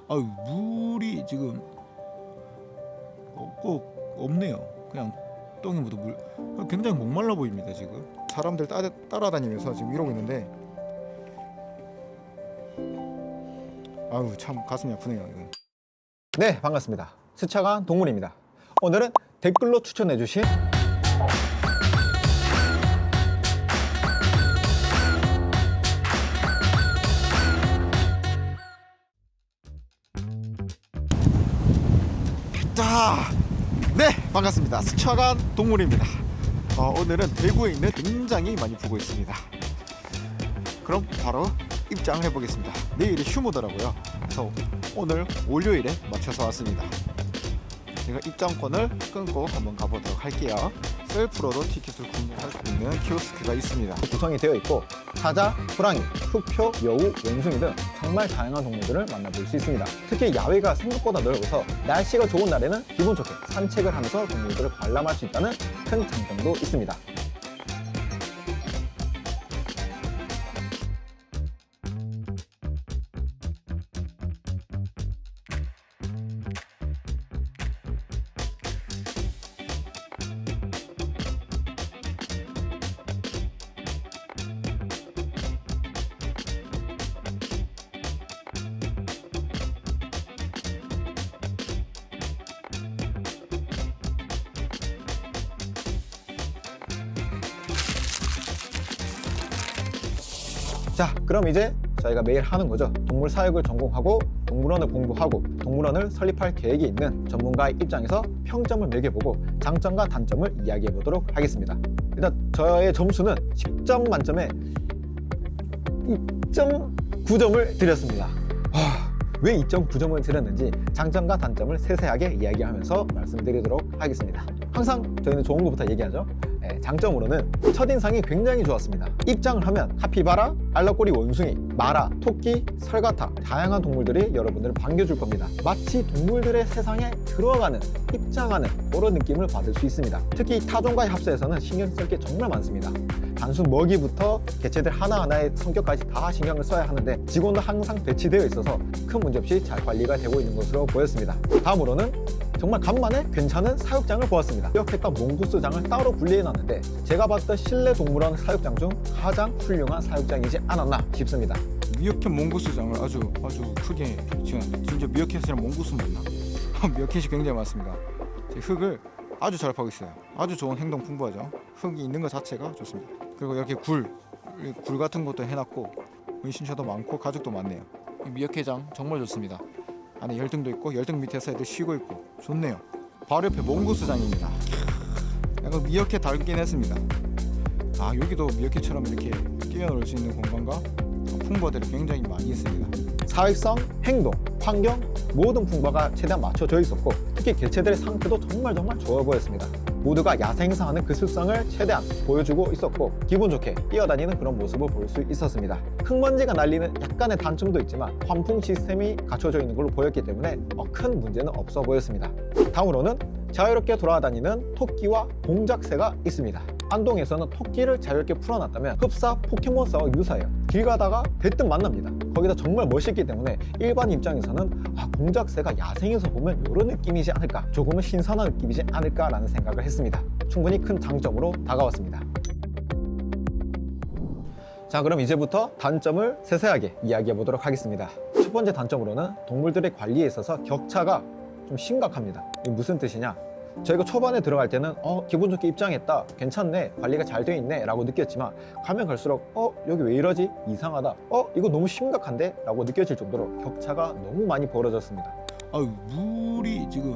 아유, 물이 지금 없네요. 그냥 똥이 묻어 물. 굉장히 목말라 보입니다 지금. 사람들 따라다니면서 지금 이러고 있는데, 아유 참 가슴이 아프네요 이건. 네, 반갑습니다. 스쳐간 동물입니다. 오늘은 댓글로 추천해주신 자, 네 반갑습니다. 스쳐간 동물입니다. 오늘은 대구에 있는 굉장히 많이 보고 있습니다. 그럼 바로 입장해 보겠습니다. 내일이 휴무더라고요. 그래서 오늘 월요일에 맞춰서 왔습니다. 제가 입장권을 끊고 한번 가보도록 할게요. 셀프로도 티켓을 구매할 수 있는 키오스크가 있습니다. 구성이 되어 있고 사자, 호랑이, 흑표, 여우, 원숭이 등 정말 다양한 동물들을 만나볼 수 있습니다. 특히 야외가 생각보다 넓어서 날씨가 좋은 날에는 기분 좋게 산책을 하면서 동물들을 관람할 수 있다는 큰 장점도 있습니다. 자, 그럼 이제 저희가 매일 하는 거죠. 동물 사육을 전공하고 동물원을 공부하고 동물원을 설립할 계획이 있는 전문가의 입장에서 평점을 매겨보고 장점과 단점을 이야기해 보도록 하겠습니다. 일단 저의 점수는 10점 만점에 2.9점을 드렸습니다. 왜 2.9점을 드렸는지 장점과 단점을 세세하게 이야기하면서 말씀드리도록 하겠습니다. 항상 저희는 좋은 것부터 얘기하죠. 장점으로는 첫인상이 굉장히 좋았습니다. 입장을 하면 카피바라, 알라꼬리 원숭이, 마라, 토끼, 설가타 다양한 동물들이 여러분들을 반겨줄 겁니다. 마치 동물들의 세상에 들어가는, 입장하는 그런 느낌을 받을 수 있습니다. 특히 타종과의 합사에서는 신경 쓸 게 정말 많습니다. 단순 먹이부터 개체들 하나하나의 성격까지 다 신경을 써야 하는데 직원도 항상 배치되어 있어서 큰 문제 없이 잘 관리가 되고 있는 것으로 보였습니다. 다음으로는 정말 간만에 괜찮은 사육장을 보았습니다. 기억했던 몽구스장을 따로 분리해놨는데 제가 봤던 실내 동물원 사육장 중 가장 훌륭한 사육장이지 않았나 싶습니다. 미어캣 몽고스장을 아주 크게 지었는데, 진짜 미어캣이랑 몽고스 맞나? 미어캣이 굉장히 많습니다. 흙을 아주 잘 파고 있어요. 아주 좋은 행동 풍부하죠. 흙이 있는 것 자체가 좋습니다. 그리고 이렇게 굴 같은 것도 해놨고 은신처도 많고 가죽도 많네요. 미어캣장 정말 좋습니다. 안에 열등도 있고 열등 밑에서 애들 쉬고 있고 좋네요. 바로 옆에 몽고스장입니다. 약간 미어캣 닮긴 했습니다. 여기도 미어캣처럼 이렇게 뛰어놀 수 있는 공간과 풍부들이 굉장히 많이 있습니다. 사회성, 행동, 환경 모든 풍부가 최대한 맞춰져 있었고 특히 개체들의 상태도 정말 좋아 보였습니다. 모두가 야생에서 하는 그 습성을 최대한 보여주고 있었고 기분 좋게 뛰어다니는 그런 모습을 볼 수 있었습니다. 흙먼지가 날리는 약간의 단점도 있지만 환풍 시스템이 갖춰져 있는 걸로 보였기 때문에 큰 문제는 없어 보였습니다. 다음으로는 자유롭게 돌아다니는 토끼와 공작새가 있습니다. 안동에서는 토끼를 자유롭게 풀어놨다면 흡사 포켓몬스와 유사해요. 길 가다가 대뜸 만납니다. 거기다 정말 멋있기 때문에 일반 입장에서는 공작새가 야생에서 보면 이런 느낌이지 않을까, 조금은 신선한 느낌이지 않을까라는 생각을 했습니다. 충분히 큰 장점으로 다가왔습니다. 자, 그럼 이제부터 단점을 세세하게 이야기해 보도록 하겠습니다. 첫 번째 단점으로는 동물들의 관리에 있어서 격차가 좀 심각합니다. 이게 무슨 뜻이냐? 저희가 초반에 들어갈 때는 기분 좋게 입장했다, 괜찮네, 관리가 잘 되어 있네 라고 느꼈지만 가면 갈수록 여기 왜 이러지? 이상하다, 이거 너무 심각한데? 라고 느껴질 정도로 격차가 너무 많이 벌어졌습니다. 물이 지금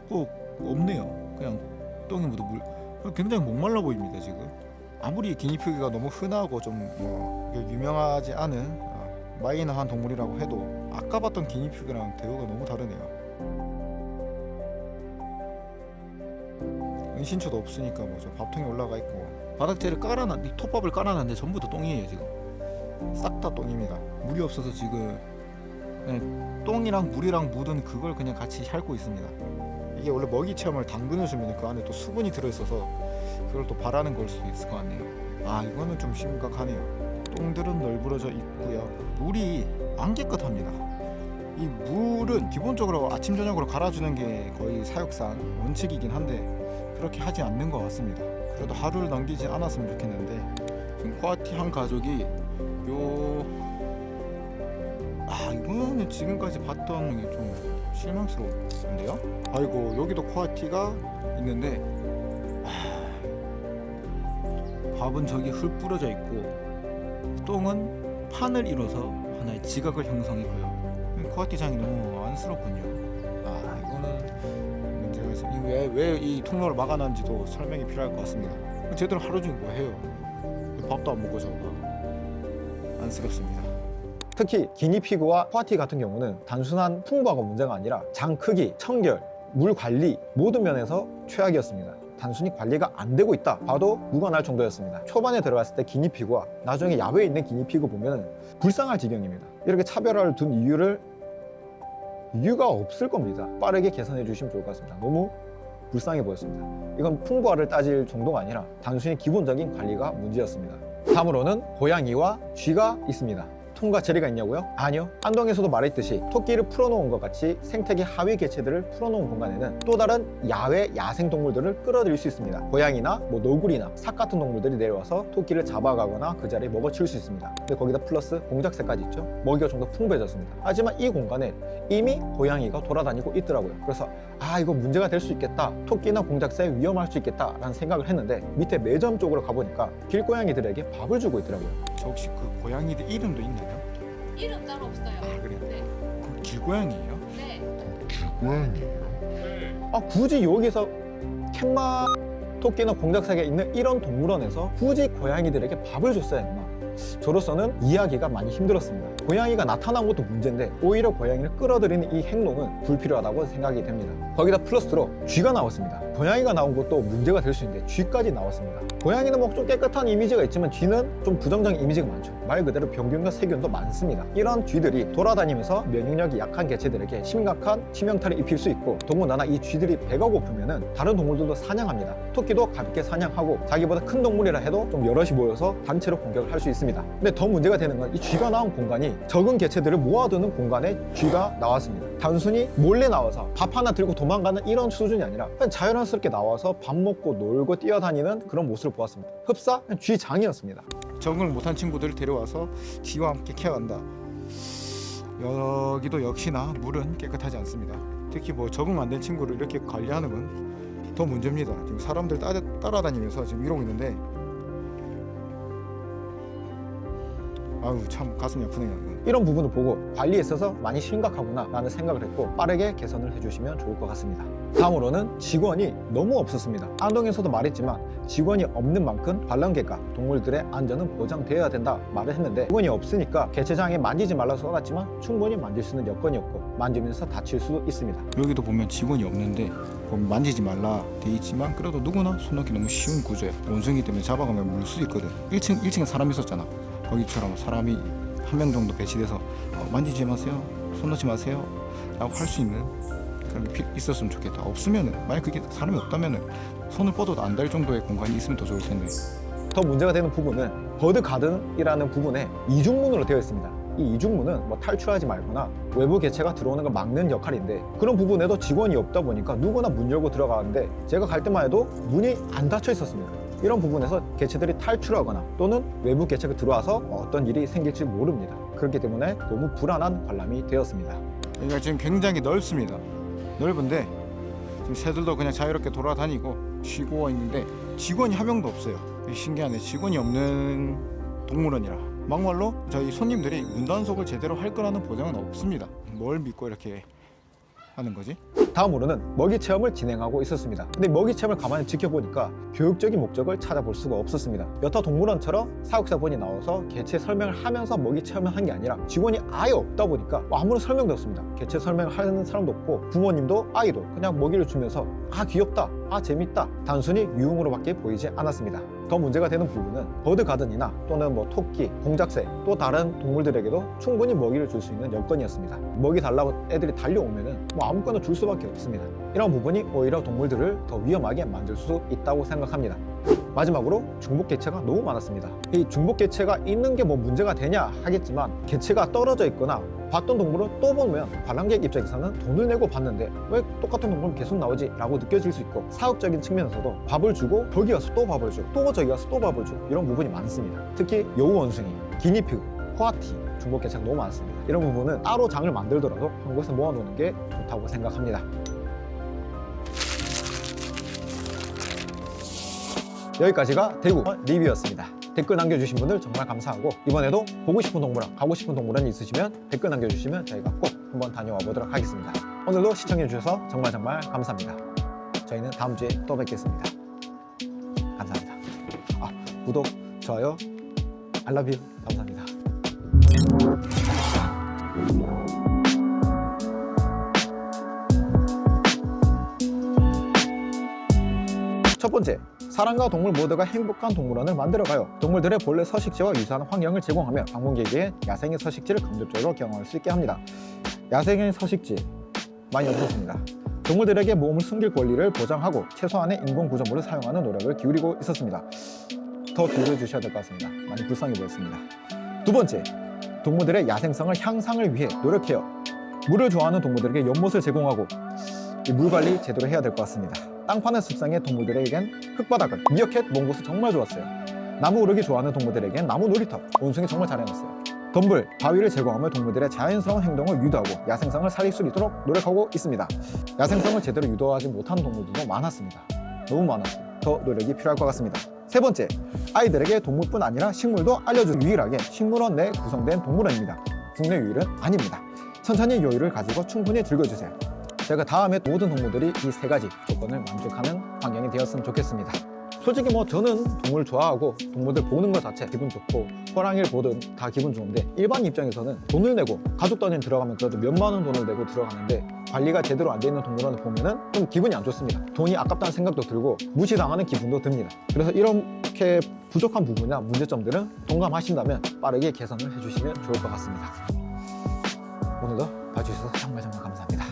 없네요. 그냥 똥이 묻어 물. 굉장히 목말라 보입니다 지금. 아무리 기니피그가 너무 흔하고 좀 유명하지 않은 마이너한 동물이라고 해도 아까 봤던 기니피그랑 대우가 너무 다르네요. 은신처도 없으니까 저 밥통에 올라가 있고 바닥재를 톱밥을 깔아놨는데 전부 다 똥이에요 지금. 싹 다 똥입니다. 물이 없어서 지금 똥이랑 물이랑 묻은 그걸 그냥 같이 핥고 있습니다. 이게 원래 먹이 체험을 당근을 주면 그 안에 또 수분이 들어있어서 그걸 또 바라는 걸 수도 있을 것 같네요. 이거는 좀 심각하네요. 똥들은 널브러져 있고요. 물이 안 깨끗합니다. 이 물은 기본적으로 아침 저녁으로 갈아주는 게 거의 사육상 원칙이긴 한데 그렇게 하지 않는 것 같습니다. 그래도 하루를 넘기지 않았으면 좋겠는데 지금 코아티 한 가족이 이거는 지금까지 봤던 게 좀 실망스러운데요. 아이고 여기도 코아티가 있는데 밥은 저기 흙 뿌려져 있고 똥은 판을 이뤄서 하나의 지각을 형성했고요. 코아티장이 너무 안쓰럽군요. 이거는 문제가 있어요. 왜 이 통로를 막아놨는지도 설명이 필요할 것 같습니다. 쟤들 하루 종일 뭐 해요? 밥도 안 먹고 저거 안쓰럽습니다. 특히 기니피그와 코아티 같은 경우는 단순한 풍부하고 문제가 아니라 장 크기, 청결, 물 관리 모든 면에서 최악이었습니다. 단순히 관리가 안 되고 있다 봐도 무관할 정도였습니다. 초반에 들어갔을 때 기니피그와 나중에 야외에 있는 기니피그 보면 불쌍할 지경입니다. 이렇게 차별화를 둔 이유가 없을 겁니다. 빠르게 개선해 주시면 좋을 것 같습니다. 너무 불쌍해 보였습니다. 이건 풍부화를 따질 정도가 아니라 단순히 기본적인 관리가 문제였습니다. 다음으로는 고양이와 쥐가 있습니다. 톰과 제리가 있냐고요? 아니요. 안동에서도 말했듯이 토끼를 풀어놓은 것 같이 생태계 하위 개체들을 풀어놓은 공간에는 또 다른 야외 야생 동물들을 끌어들일 수 있습니다. 고양이나 너구리나 삭 같은 동물들이 내려와서 토끼를 잡아가거나 그 자리에 먹어치울 수 있습니다. 근데 거기다 플러스 공작새까지 있죠. 먹이가 좀 더 풍부해졌습니다. 하지만 이 공간에 이미 고양이가 돌아다니고 있더라고요. 그래서 이거 문제가 될 수 있겠다. 토끼나 공작새 위험할 수 있겠다 라는 생각을 했는데 밑에 매점 쪽으로 가보니까 길고양이들에게 밥을 주고 있더라고요. 저 혹시 그 고양이들 이름도 있나요? 이름 따로 없어요. 그래요? 네. 그 길고양이에요? 네. 굳이 여기서 캔마 토끼나 공작새가 있는 이런 동물원에서 굳이 고양이들에게 밥을 줬어야 했나? 저로서는 이해하기가 많이 힘들었습니다. 고양이가 나타난 것도 문제인데 오히려 고양이를 끌어들이는 이 행동은 불필요하다고 생각이 됩니다. 거기다 플러스로 쥐가 나왔습니다. 고양이가 나온 것도 문제가 될 수 있는데 쥐까지 나왔습니다. 고양이는 뭐 좀 깨끗한 이미지가 있지만 쥐는 좀 부정적인 이미지가 많죠. 말 그대로 병균과 세균도 많습니다. 이런 쥐들이 돌아다니면서 면역력이 약한 개체들에게 심각한 치명타를 입힐 수 있고 더군다나 이 쥐들이 배가 고프면은 다른 동물들도 사냥합니다. 토끼도 가볍게 사냥하고 자기보다 큰 동물이라 해도 좀 여럿이 모여서 단체로 공격을 할 수 있습니다. 근데 더 문제가 되는 건 이 쥐가 나온 공간이 적은 개체들을 모아두는 공간에 쥐가 나왔습니다. 단순히 몰래 나와서 밥 하나 들고 도망가는 이런 수준이 아니라 그냥 자연스럽게 나와서 밥 먹고 놀고 뛰어다니는 그런 모습을 보았습니다. 흡사 그냥 쥐장이었습니다. 적응을 못한 친구들을 데려와서 쥐와 함께 케어한다. 여기도 역시나 물은 깨끗하지 않습니다. 특히 뭐 적응 안 된 친구를 이렇게 관리하는 건 더 문제입니다. 지금 사람들 따라다니면서 지금 이러고 있는데 참 가슴이 아프네요. 이런 부분을 보고 관리에 있어서 많이 심각하구나 라는 생각을 했고 빠르게 개선을 해주시면 좋을 것 같습니다. 다음으로는 직원이 너무 없었습니다. 안동에서도 말했지만 직원이 없는 만큼 반려견과 동물들의 안전은 보장되어야 된다 말을 했는데 직원이 없으니까 개체장에 만지지 말라고 써놨지만 충분히 만질 수 있는 여건이었고 만지면서 다칠 수도 있습니다. 여기도 보면 직원이 없는데 만지지 말라 돼 있지만 그래도 누구나 손 넣기 너무 쉬운 구조예요. 원숭이 때문에 잡아가면 물 수 있거든. 1층에 사람 있었잖아. 거기처럼 사람이 한 명 정도 배치돼서 만지지 마세요, 손 넣지 마세요 라고 할 수 있는 그런 게 있었으면 좋겠다. 없으면은 만약 그게 사람이 없다면은 손을 뻗어도 안 닿을 정도의 공간이 있으면 더 좋을 텐데. 더 문제가 되는 부분은 버드 가든이라는 부분에 이중문으로 되어 있습니다. 이 이중문은 뭐 탈출하지 말거나 외부 개체가 들어오는 걸 막는 역할인데 그런 부분에도 직원이 없다 보니까 누구나 문 열고 들어가는데 제가 갈 때만 해도 문이 안 닫혀 있었습니다. 이런 부분에서 개체들이 탈출하거나 또는 외부 개체가 들어와서 어떤 일이 생길지 모릅니다. 그렇기 때문에 너무 불안한 관람이 되었습니다. 여기가 지금 굉장히 넓습니다. 넓은데 지금 새들도 그냥 자유롭게 돌아다니고 쉬고 있는데 직원이 한 명도 없어요. 신기하네. 직원이 없는 동물원이라 막말로 저희 손님들이 문단속을 제대로 할 거라는 보장은 없습니다. 뭘 믿고 이렇게 하는 거지? 다음으로는 먹이 체험을 진행하고 있었습니다. 근데 먹이 체험을 가만히 지켜보니까 교육적인 목적을 찾아볼 수가 없었습니다. 여타 동물원처럼 사육사분이 나와서 개체 설명을 하면서 먹이 체험을 한 게 아니라 직원이 아예 없다 보니까 아무런 설명도 없습니다. 개체 설명을 하는 사람도 없고 부모님도 아이도 그냥 먹이를 주면서 귀엽다, 재밌다 단순히 유흥으로밖에 보이지 않았습니다. 더 문제가 되는 부분은 버드 가든이나 또는 뭐 토끼, 공작새 또 다른 동물들에게도 충분히 먹이를 줄 수 있는 여건이었습니다. 먹이 달라고 애들이 달려오면은 뭐 아무거나 줄 수밖에 없습니다. 이런 부분이 오히려 동물들을 더 위험하게 만들 수 있다고 생각합니다. 마지막으로 중복 개체가 너무 많았습니다. 이 중복 개체가 있는 게 뭐 문제가 되냐 하겠지만, 개체가 떨어져 있거나 봤던 동물을 또 보면 관람객 입장에서는 돈을 내고 봤는데 왜 똑같은 동물은 계속 나오지? 라고 느껴질 수 있고, 사업적인 측면에서도 밥을 주고 저기 가서 또 밥을 주고 또 저기 가서 또 밥을 주고 이런 부분이 많습니다. 특히 여우 원숭이, 기니피그, 코아티, 중복 개체가 너무 많습니다. 이런 부분은 따로 장을 만들더라도 한 곳에 모아놓는 게 좋다고 생각합니다. 여기까지가 대구 리뷰였습니다. 댓글 남겨주신 분들 정말 감사하고, 이번에도 보고 싶은 동물원, 가고 싶은 동물원이 있으시면 댓글 남겨주시면 저희가 꼭 한번 다녀와 보도록 하겠습니다. 오늘도 시청해주셔서 정말 감사합니다. 저희는 다음 주에 또 뵙겠습니다. 감사합니다. 구독, 좋아요, I love you. 감사합니다. 첫 번째, 사람과 동물 모두가 행복한 동물원을 만들어가요. 동물들의 본래 서식지와 유사한 환경을 제공하며 방문객에게 야생의 서식지를 간접적으로 경험할 수 있게 합니다. 야생의 서식지 많이 없었습니다. 동물들에게 몸을 숨길 권리를 보장하고 최소한의 인공 구조물을 사용하는 노력을 기울이고 있었습니다. 더 기울여 주셔야 될 것 같습니다. 많이 불쌍해 보였습니다. 두 번째, 동물들의 야생성을 향상을 위해 노력해요. 물을 좋아하는 동물들에게 연못을 제공하고 물 관리 제대로 해야 될 것 같습니다. 땅파는 습성의 동물들에겐 흙바닥을, 미어캣, 몽고스 정말 좋았어요. 나무 오르기 좋아하는 동물들에겐 나무 놀이터, 원숭이 정말 잘 해놨어요. 덤불, 바위를 제공하며 동물들의 자연스러운 행동을 유도하고 야생성을 살릴 수 있도록 노력하고 있습니다. 야생성을 제대로 유도하지 못한 동물들도 많았습니다. 너무 많았어요. 더 노력이 필요할 것 같습니다. 세 번째, 아이들에게 동물뿐 아니라 식물도 알려주는 유일하게 식물원 내 구성된 동물원입니다. 국내 유일은 아닙니다. 천천히 여유를 가지고 충분히 즐겨주세요. 제가 다음에 모든 동물들이 이 세 가지 조건을 만족하는 환경이 되었으면 좋겠습니다. 솔직히 저는 동물 좋아하고 동물들 보는 것 자체 기분 좋고, 호랑이를 보든 다 기분 좋은데, 일반 입장에서는 돈을 내고 가족 단위 들어가면 그래도 몇만 원 돈을 내고 들어가는데 관리가 제대로 안 돼 있는 동물원을 보면은 좀 기분이 안 좋습니다. 돈이 아깝다는 생각도 들고 무시당하는 기분도 듭니다. 그래서 이렇게 부족한 부분이나 문제점들은 동감하신다면 빠르게 개선을 해주시면 좋을 것 같습니다. 오늘도 봐주셔서 정말 감사합니다.